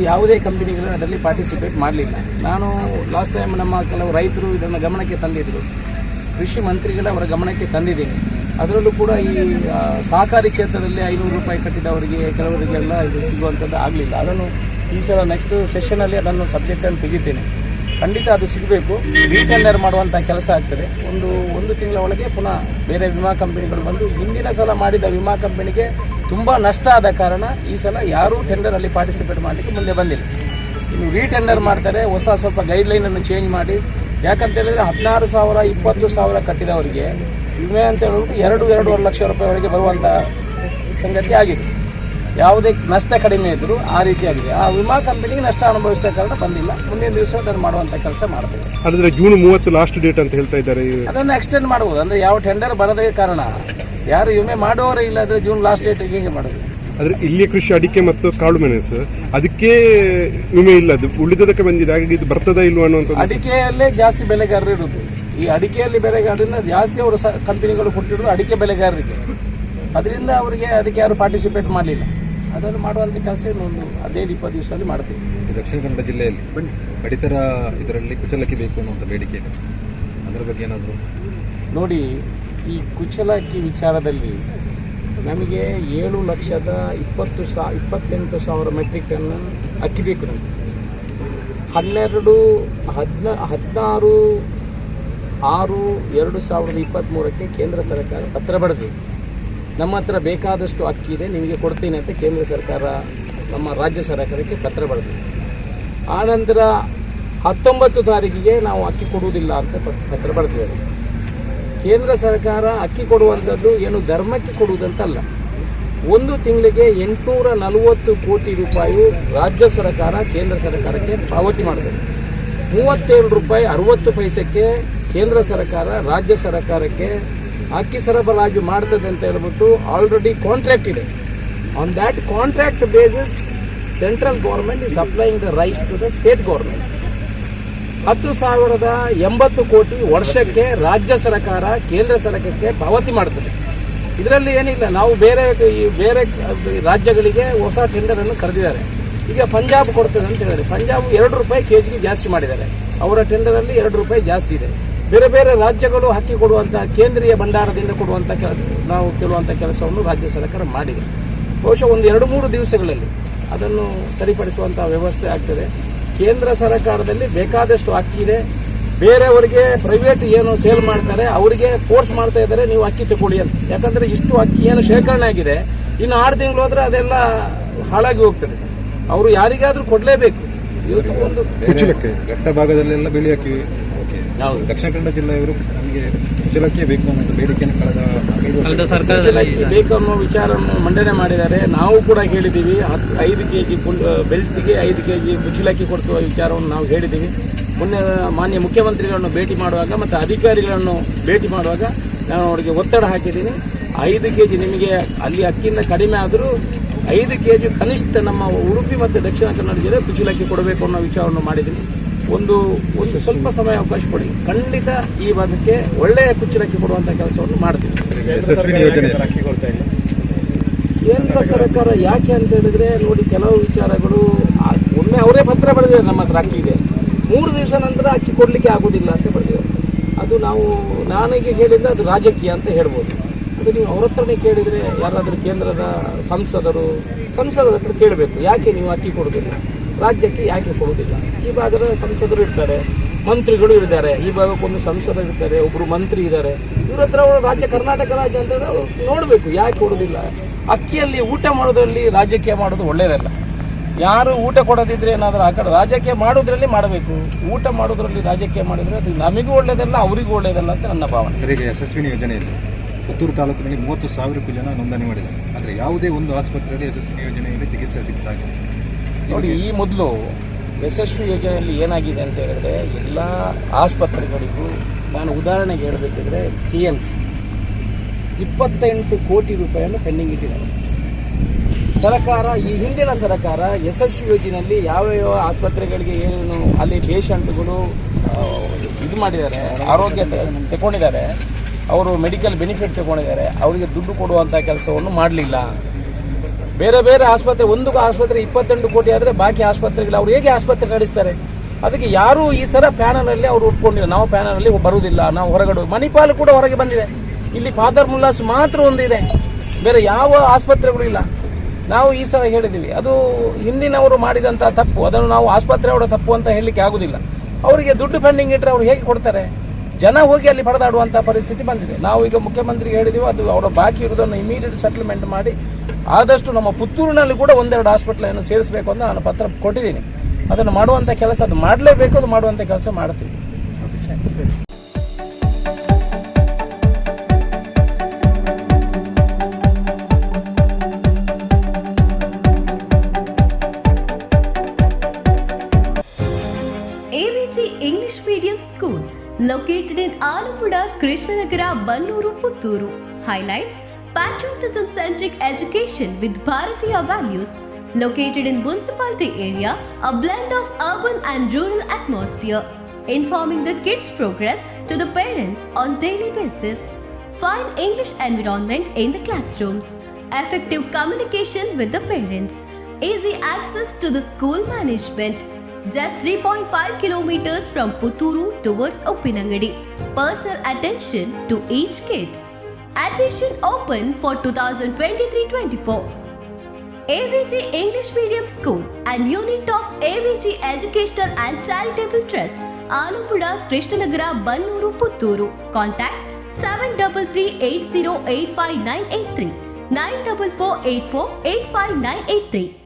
ಯಾವುದೇ ಕಂಪನಿಗಳು ಅದರಲ್ಲಿ ಪಾರ್ಟಿಸಿಪೇಟ್ ಮಾಡಲಿಲ್ಲ. ನಾನು ಲಾಸ್ಟ್ ಟೈಮ್ ನಮ್ಮ ಕೆಲವು ರೈತರು ಇದನ್ನು ಗಮನಕ್ಕೆ ತಂದಿದ್ದರು, ಕೃಷಿ ಮಂತ್ರಿಗಳ ಅವರ ಗಮನಕ್ಕೆ ತಂದಿದ್ದೀನಿ. ಅದರಲ್ಲೂ ಕೂಡ ಈ ಸಹಕಾರಿ ಕ್ಷೇತ್ರದಲ್ಲಿ 500 ರೂಪಾಯಿ ಕಟ್ಟಿದವರಿಗೆ ಕೆಲವರಿಗೆಲ್ಲ ಇದು ಸಿಗುವಂಥದ್ದು ಆಗಲಿಲ್ಲ. ಅದನ್ನು ಈ ಸಲ ನೆಕ್ಸ್ಟ್ ಸೆಷನಲ್ಲಿ ಅದನ್ನು ಸಬ್ಜೆಕ್ಟನ್ನು ತೆಗಿತೇನೆ. ಖಂಡಿತ ಅದು ಸಿಗಬೇಕು. ರೀಟೆಂಡರ್ ಮಾಡುವಂಥ ಕೆಲಸ ಆಗ್ತದೆ. ಒಂದು ತಿಂಗಳ ಒಳಗೆ ಪುನಃ ಬೇರೆ ವಿಮಾ ಕಂಪನಿಗಳು ಬಂದು ಹಿಂದಿನ ಸಲ ಮಾಡಿದ ವಿಮಾ ಕಂಪನಿಗೆ ತುಂಬ ನಷ್ಟ ಆದ ಕಾರಣ ಈ ಸಲ ಯಾರೂ ಟೆಂಡರಲ್ಲಿ ಪಾರ್ಟಿಸಿಪೇಟ್ ಮಾಡಲಿಕ್ಕೆ ಮುಂದೆ ಬಂದಿಲ್ಲ. ಇನ್ನು ರೀಟೆಂಡರ್ ಮಾಡ್ತಾರೆ, ಹೊಸ ಸ್ವಲ್ಪ ಗೈಡ್ಲೈನನ್ನು ಚೇಂಜ್ ಮಾಡಿ. ಯಾಕಂತ ಹೇಳಿದರೆ 16,000 20,000 ಕಟ್ಟಿದವರಿಗೆ ವಿಮೆ ಅಂತ ಹೇಳಿಬಿಟ್ಟು 2-2.5 ಲಕ್ಷ ರೂಪಾಯಿವರೆಗೆ ಬರುವಂಥ ಸಂಗತಿ ಆಗಿದೆ. ಯಾವುದೇ ನಷ್ಟ ಕಡಿಮೆ ಇದ್ದರೂ ಆ ರೀತಿಯಾಗಿದೆ. ಆ ವಿಮಾ ಕಂಪನಿಗೆ ನಷ್ಟ ಅನುಭವಿಸಿದ ಕಾರಣ ಬಂದಿಲ್ಲ. ಮುಂದಿನ ದಿವಸ ಅದನ್ನು ಮಾಡುವಂಥ ಕೆಲಸ ಮಾಡ್ತೇವೆ. ಆದರೆ ಜೂನ್ 30 ಲಾಸ್ಟ್ ಡೇಟ್ ಅಂತ ಹೇಳ್ತಾ ಇದ್ದಾರೆ. ಅದನ್ನು ಎಕ್ಸ್ಟೆಂಡ್ ಮಾಡ್ಬೋದು. ಅಂದರೆ ಯಾವ ಟೆಂಡರ್ ಬರೋದೇ ಕಾರಣ ಯಾರು ವಿಮೆ ಮಾಡುವವರೇ ಇಲ್ಲದ್ರೆ ಜೂನ್ ಲಾಸ್ಟ್ ಡೇಟಿಗೆ ಹೇಗೆ ಮಾಡೋದು? ಆದರೆ ಇಲ್ಲಿಯ ಕೃಷಿ ಅಡಿಕೆ ಮತ್ತು ಕಾಳು ಮೆಣಸು ಅದಕ್ಕೆ ವಿಮೆ ಇಲ್ಲ, ಅದು ಉಳಿದದಕ್ಕೆ ಬಂದಿದೆ. ಹಾಗಾಗಿ ಇದು ಬರ್ತದಾ ಇಲ್ವಾ ಅನ್ನುವಂಥದ್ದು. ಅಡಿಕೆಯಲ್ಲೇ ಜಾಸ್ತಿ ಬೆಳೆಗಾರರು ಇರೋದು. ಈ ಅಡಿಕೆಯಲ್ಲಿ ಬೆಳೆಗಾರರಿಂದ ಜಾಸ್ತಿ ಅವರು ಕಂಪನಿಗಳು ಕೊಟ್ಟಿರೋದು ಅಡಿಕೆ ಬೆಳೆಗಾರರಿಗೆ. ಅದರಿಂದ ಅವರಿಗೆ ಅದಕ್ಕೆ ಯಾರು ಪಾರ್ಟಿಸಿಪೇಟ್ ಮಾಡಲಿಲ್ಲ. ಅದನ್ನು ಮಾಡುವಂಥ ಕೆಲಸ ಇನ್ನೊಂದು 15-20 ದಿವಸದಲ್ಲಿ ಮಾಡ್ತೀವಿ. ದಕ್ಷಿಣ ಕನ್ನಡ ಜಿಲ್ಲೆಯಲ್ಲಿ ಪಡಿತರ ಇದರಲ್ಲಿ ಕುಚಲಕ್ಕಿ ಬೇಕು ಅನ್ನುವಂಥ ಬೇಡಿಕೆ ಇದೆ. ಅದರ ಬಗ್ಗೆ ಏನಾದರೂ ನೋಡಿ, ಈ ಕುಚಲಕ್ಕಿ ವಿಚಾರದಲ್ಲಿ ನಮಗೆ 7,28,000 ಮೆಟ್ರಿಕ್ ಟನ್ ಅಕ್ಕಿ ಬೇಕು. ನಮಗೆ 16/6/2023 ಕೇಂದ್ರ ಸರ್ಕಾರ ಪತ್ರ ಬರೆದಿದೆ. ನಮ್ಮ ಹತ್ರ ಬೇಕಾದಷ್ಟು ಅಕ್ಕಿ ಇದೆ, ನಿಮಗೆ ಕೊಡ್ತೀನಿ ಅಂತ ಕೇಂದ್ರ ಸರ್ಕಾರ ನಮ್ಮ ರಾಜ್ಯ ಸರ್ಕಾರಕ್ಕೆ ಪತ್ರ ಬರೆದಿದೆ. ಆನಂತರ 19 ತಾರೀಕಿಗೆ ನಾವು ಅಕ್ಕಿ ಕೊಡುವುದಿಲ್ಲ ಅಂತ ಪತ್ರ ಬರೆದಿದ್ದಾರೆ. ಕೇಂದ್ರ ಸರ್ಕಾರ ಅಕ್ಕಿ ಕೊಡುವಂಥದ್ದು ಏನು ಧರ್ಮಕ್ಕೆ ಕೊಡುವುದಂತಲ್ಲ. ಒಂದು ತಿಂಗಳಿಗೆ 840 ಕೋಟಿ ರೂಪಾಯಿ ರಾಜ್ಯ ಸರ್ಕಾರ ಕೇಂದ್ರ ಸರ್ಕಾರಕ್ಕೆ ಪಾವತಿ ಮಾಡಿದೆ. 37 ರೂಪಾಯಿ 60 ಪೈಸೆಗೆ ಕೇಂದ್ರ ಸರ್ಕಾರ ರಾಜ್ಯ ಸರ್ಕಾರಕ್ಕೆ ಅಕ್ಕಿ ಸರಬರಾಜು ಮಾಡ್ತದೆ ಅಂತ ಹೇಳ್ಬಿಟ್ಟು ಆಲ್ರೆಡಿ ಕಾಂಟ್ರಾಕ್ಟ್ ಇದೆ. On that contract basis central government is supplying the rice to the state government. 10,080 ಕೋಟಿ ವರ್ಷಕ್ಕೆ ರಾಜ್ಯ ಸರ್ಕಾರ ಕೇಂದ್ರ ಸರ್ಕಾರಕ್ಕೆ ಪಾವತಿ ಮಾಡ್ತದೆ. ಇದರಲ್ಲಿ ಏನಿಲ್ಲ, ನಾವು ಬೇರೆ ರಾಜ್ಯಗಳಿಗೆ ಹೊಸ ಟೆಂಡರನ್ನು ಕರೆದಿದ್ದಾರೆ. ಈಗ ಪಂಜಾಬ್ ಕೊಡ್ತದೆ ಅಂತ ಹೇಳಿದರೆ ಪಂಜಾಬ್ 2 ರೂಪಾಯಿ ಕೆಜಿಗೆ ಜಾಸ್ತಿ ಮಾಡಿದ್ದಾರೆ. ಅವರ ಟೆಂಡರಲ್ಲಿ 2 ರೂಪಾಯಿ ಜಾಸ್ತಿ ಇದೆ. ಬೇರೆ ಬೇರೆ ರಾಜ್ಯಗಳು ಅಕ್ಕಿ ಕೊಡುವಂಥ ಕೇಂದ್ರೀಯ ಭಂಡಾರದಿಂದ ಕೊಡುವಂಥ ನಾವು ಕೇಳುವಂಥ ಕೆಲಸವನ್ನು ರಾಜ್ಯ ಸರ್ಕಾರ ಮಾಡಿದೆ. ಬಹುಶಃ ಒಂದು 2-3 ದಿವಸಗಳಲ್ಲಿ ಅದನ್ನು ಸರಿಪಡಿಸುವಂಥ ವ್ಯವಸ್ಥೆ ಆಗ್ತದೆ. ಕೇಂದ್ರ ಸರ್ಕಾರದಲ್ಲಿ ಬೇಕಾದಷ್ಟು ಅಕ್ಕಿ ಇದೆ. ಬೇರೆಯವರಿಗೆ ಪ್ರೈವೇಟ್ ಏನು ಸೇಲ್ ಮಾಡ್ತಾರೆ ಅವರಿಗೆ ಫೋರ್ಸ್ ಮಾಡ್ತಾ ಇದ್ದಾರೆ, ನೀವು ಅಕ್ಕಿ ತಗೊಳ್ಳಿ ಅಂತ. ಯಾಕಂದರೆ ಇಷ್ಟು ಅಕ್ಕಿ ಏನು ಶೇಖರಣೆ ಆಗಿದೆ, ಇನ್ನು 6 ತಿಂಗಳು ಹೋದರೆ ಅದೆಲ್ಲ ಹಾಳಾಗಿ ಹೋಗ್ತದೆ. ಅವರು ಯಾರಿಗಾದರೂ ಕೊಡಲೇಬೇಕು. ಇವತ್ತು ಒಂದು ಘಟ್ಟ ಭಾಗದಲ್ಲೆಲ್ಲ ಬೆಳೆ ಅಕ್ಕಿ ದಕ್ಷಿಣ ಕನ್ನಡ ಜಿಲ್ಲೆಯವರು ನಮಗೆ ಕುಚಲಕ್ಕಿ ಬೇಕು ಅನ್ನೋ ಬೇಡಿಕೆಯನ್ನು ಕಳೆದ ಸರ್ಕಾರದಲ್ಲಿ ಬೇಕು ಅನ್ನೋ ವಿಚಾರವನ್ನು ಮಂಡನೆ ಮಾಡಿದ್ದಾರೆ. ನಾವು ಕೂಡ ಹೇಳಿದ್ದೀವಿ. 5 kg ಬೆಲ್ಟ್ಗೆ 5 kg ಕುಚಲಕ್ಕಿ ಕೊಡ್ತುವ ವಿಚಾರವನ್ನು ನಾವು ಹೇಳಿದ್ದೀವಿ. ಮೊನ್ನೆ ಮಾನ್ಯ ಮುಖ್ಯಮಂತ್ರಿಗಳನ್ನು ಭೇಟಿ ಮಾಡುವಾಗ ಮತ್ತು ಅಧಿಕಾರಿಗಳನ್ನು ಭೇಟಿ ಮಾಡುವಾಗ ನಾನು ಅವರಿಗೆ ಒತ್ತಡ ಹಾಕಿದ್ದೀನಿ. 5 kg ನಿಮಗೆ ಅಲ್ಲಿ ಅಕ್ಕಿಯಿಂದ ಕಡಿಮೆ ಆದರೂ 5 kg ಕನಿಷ್ಠ ನಮ್ಮ ಉಡುಪಿ ಮತ್ತು ದಕ್ಷಿಣ ಕನ್ನಡ ಜಿಲ್ಲೆ ಕುಚಲಕ್ಕಿ ಕೊಡಬೇಕು ಅನ್ನೋ ವಿಚಾರವನ್ನು ಮಾಡಿದ್ದೀನಿ. ಒಂದು ಸ್ವಲ್ಪ ಸಮಯ ಅವಕಾಶ ಕೊಡಿ, ಖಂಡಿತ ಈ ಭಾಗಕ್ಕೆ ಒಳ್ಳೆಯ ಕುಚ್ಚಲಕ್ಕಿ ಕೊಡುವಂಥ ಕೆಲಸವನ್ನು ಮಾಡ್ತೀವಿ. ಕೇಂದ್ರ ಸರ್ಕಾರ ಯಾಕೆ ಅಂತ ಹೇಳಿದ್ರೆ ನೋಡಿ, ಕೆಲವು ವಿಚಾರಗಳು ಒಮ್ಮೆ ಅವರೇ ಪತ್ರ ಬರೆದಿದ್ದಾರೆ, ನಮ್ಮ ಹತ್ರ ಅಕ್ಕಿ ಇದೆ, 3 ದಿವಸ ನಂತರ ಅಕ್ಕಿ ಕೊಡಲಿಕ್ಕೆ ಆಗೋದಿಲ್ಲ ಅಂತ ಬರೆದಿದ್ದಾರೆ. ಅದು ನನಗೆ ಕೇಳಿದರೆ ಅದು ರಾಜಕೀಯ ಅಂತ ಹೇಳ್ಬೋದು. ಅದು ನೀವು ಅವ್ರ ಹತ್ರನೇ ಕೇಳಿದರೆ, ಯಾರಾದರೂ ಕೇಂದ್ರದ ಸಂಸದರ ಹತ್ರ ಕೇಳಬೇಕು, ಯಾಕೆ ನೀವು ಅಕ್ಕಿ ಕೊಡೋದಿಲ್ಲ, ರಾಜ್ಯಕ್ಕೆ ಯಾಕೆ ಕೊಡುವುದಿಲ್ಲ. ಈ ಭಾಗದ ಸಂಸದರು ಇರ್ತಾರೆ, ಮಂತ್ರಿಗಳು ಇದ್ದಾರೆ, ಈ ಭಾಗಕ್ಕೊಂದು ಸಂಸದರು ಇರ್ತಾರೆ, ಒಬ್ಬರು ಮಂತ್ರಿ ಇದ್ದಾರೆ. ಇವ್ರ ಹತ್ರ ಅವರು ರಾಜ್ಯ ಕರ್ನಾಟಕ ರಾಜ್ಯ ಅಂತ ನೋಡಬೇಕು, ಯಾಕೆ ಕೊಡೋದಿಲ್ಲ. ಅಕ್ಕಿಯಲ್ಲಿ ಊಟ ಮಾಡೋದ್ರಲ್ಲಿ ರಾಜಕೀಯ ಮಾಡೋದು ಒಳ್ಳೆಯದಲ್ಲ. ಯಾರು ಊಟ ಕೊಡೋದಿದ್ರೆ ಏನಾದರೂ ಆ ಕಡೆ ರಾಜಕೀಯ ಮಾಡೋದ್ರಲ್ಲಿ ಮಾಡಬೇಕು. ಊಟ ಮಾಡೋದ್ರಲ್ಲಿ ರಾಜಕೀಯ ಮಾಡಿದರೆ ಅದು ನಮಗೂ ಒಳ್ಳೆಯದಲ್ಲ, ಅವರಿಗೂ ಒಳ್ಳೆಯದಲ್ಲ ಅಂತ ನನ್ನ ಭಾವನೆ. ಸರಿಗೆ ಯಶಸ್ವಿನಿ ಯೋಜನೆಯಲ್ಲಿ ಪುತ್ತೂರು ತಾಲೂಕಿನಲ್ಲಿ 30,000 ಜನ ನೋಂದಣಿ ಮಾಡಿದ್ದಾರೆ. ಆದರೆ ಯಾವುದೇ ಒಂದು ಆಸ್ಪತ್ರೆಯಲ್ಲಿ ಯಶಸ್ವಿನಿ ಯೋಜನೆಯಲ್ಲಿ ಚಿಕಿತ್ಸೆ ಸಿಗ್ತಾಗಿದೆ. ನೋಡಿ, ಈ ಮೊದಲು ಯಶಸ್ವಿ ಯೋಜನೆಯಲ್ಲಿ ಏನಾಗಿದೆ ಅಂತ ಹೇಳಿದ್ರೆ, ಎಲ್ಲ ಆಸ್ಪತ್ರೆಗಳಿಗೂ ನಾನು ಉದಾಹರಣೆಗೆ ಹೇಳಬೇಕಿದ್ರೆ TMC 28 ಕೋಟಿ ರೂಪಾಯಿಯನ್ನು ಪೆಂಡಿಂಗ್ ಇಟ್ಟಿದ್ದಾರೆ. ಸರ್ಕಾರ, ಈ ಹಿಂದಿನ ಸರ್ಕಾರ ಯಶಸ್ವಿ ಯೋಜನೆಯಲ್ಲಿ ಯಾವ ಆಸ್ಪತ್ರೆಗಳಿಗೆ ಏನು ಅಲ್ಲಿ ಪೇಷಂಟ್ಗಳು ಇದು ಮಾಡಿದ್ದಾರೆ, ಆರೋಗ್ಯ ತಗೊಂಡಿದ್ದಾರೆ, ಅವರು ಮೆಡಿಕಲ್ ಬೆನಿಫಿಟ್ ತಗೊಂಡಿದ್ದಾರೆ, ಅವರಿಗೆ ದುಡ್ಡು ಕೊಡುವಂಥ ಕೆಲಸವನ್ನು ಮಾಡಲಿಲ್ಲ. ಬೇರೆ ಬೇರೆ ಆಸ್ಪತ್ರೆ, ಒಂದು ಆಸ್ಪತ್ರೆ 22 ಕೋಟಿ ಆದರೆ ಬಾಕಿ ಆಸ್ಪತ್ರೆಗಳು ಅವ್ರು ಹೇಗೆ ಆಸ್ಪತ್ರೆ ನಡೆಸ್ತಾರೆ? ಅದಕ್ಕೆ ಯಾರೂ ಈ ಸಲ ಪ್ಯಾನಲಲ್ಲಿ ಅವರು ಉಟ್ಕೊಂಡಿಲ್ಲ, ನಾವು ಪ್ಯಾನಲಲ್ಲಿ ಬರುವುದಿಲ್ಲ, ನಾವು ಹೊರಗಡೆ. ಮಣಿಪಾಲ್ ಕೂಡ ಹೊರಗೆ ಬಂದಿದೆ, ಇಲ್ಲಿ ಫಾದರ್ ಮುಲ್ಲಾಸ್ ಮಾತ್ರ ಒಂದಿದೆ, ಬೇರೆ ಯಾವ ಆಸ್ಪತ್ರೆಗಳು ಇಲ್ಲ. ನಾವು ಈ ಸಲ ಹೇಳಿದ್ದೀವಿ, ಅದು ಹಿಂದಿನವರು ಮಾಡಿದಂಥ ತಪ್ಪು, ಅದನ್ನು ನಾವು ಆಸ್ಪತ್ರೆಯವರ ತಪ್ಪು ಅಂತ ಹೇಳಲಿಕ್ಕೆ ಆಗೋದಿಲ್ಲ. ಅವರಿಗೆ ದುಡ್ಡು ಪೆಂಡಿಂಗ್ ಇಟ್ಟರೆ ಅವ್ರು ಹೇಗೆ ಕೊಡ್ತಾರೆ? ಜನ ಹೋಗಿ ಅಲ್ಲಿ ಪಡೆದಾಡುವಂಥ ಪರಿಸ್ಥಿತಿ ಬಂದಿದೆ. ನಾವು ಈಗ ಮುಖ್ಯಮಂತ್ರಿಗೆ ಹೇಳಿದ್ದೀವಿ, ಅದು ಅವರ ಬಾಕಿ ಇರುವುದನ್ನು ಇಮಿಡಿಯೇಟ್ ಸೆಟಲ್ಮೆಂಟ್ ಮಾಡಿ ಆದಷ್ಟು ನಮ್ಮ ಪುತ್ತೂರಿನಲ್ಲಿ ಕೂಡ 1-2 ಹಾಸ್ಪಿಟ್ಲನ್ನು ಸೇರಿಸಬೇಕು ಅಂತ ನಾನು ಪತ್ರ ಕೊಟ್ಟಿದ್ದೀನಿ. ಅದನ್ನು ಮಾಡುವಂಥ ಕೆಲಸ, ಅದು ಮಾಡಲೇಬೇಕು, ಅದು ಮಾಡುವಂಥ ಕೆಲಸ ಮಾಡ್ತೀವಿ. English Medium School located in Alapuda, Krishnanagara, Bannuru, Putturu. Highlights: patriotism-centric education with Bharatiya values. Located in municipality area, a blend of urban and rural atmosphere. Informing the kids' progress to the parents on daily basis. Fine English environment in the classrooms. Effective communication with the parents. Easy access to the school management. Just 3.5 kilometers from Putturu towards Uppinangadi. Personal attention to each kid. Admission open for 2023-24. AVG English Medium School and unit of AVG Educational and Charitable Trust, Alapuda, Krishnanagara, Bannuru, Putturu. Contact 7338085983 94484 85983.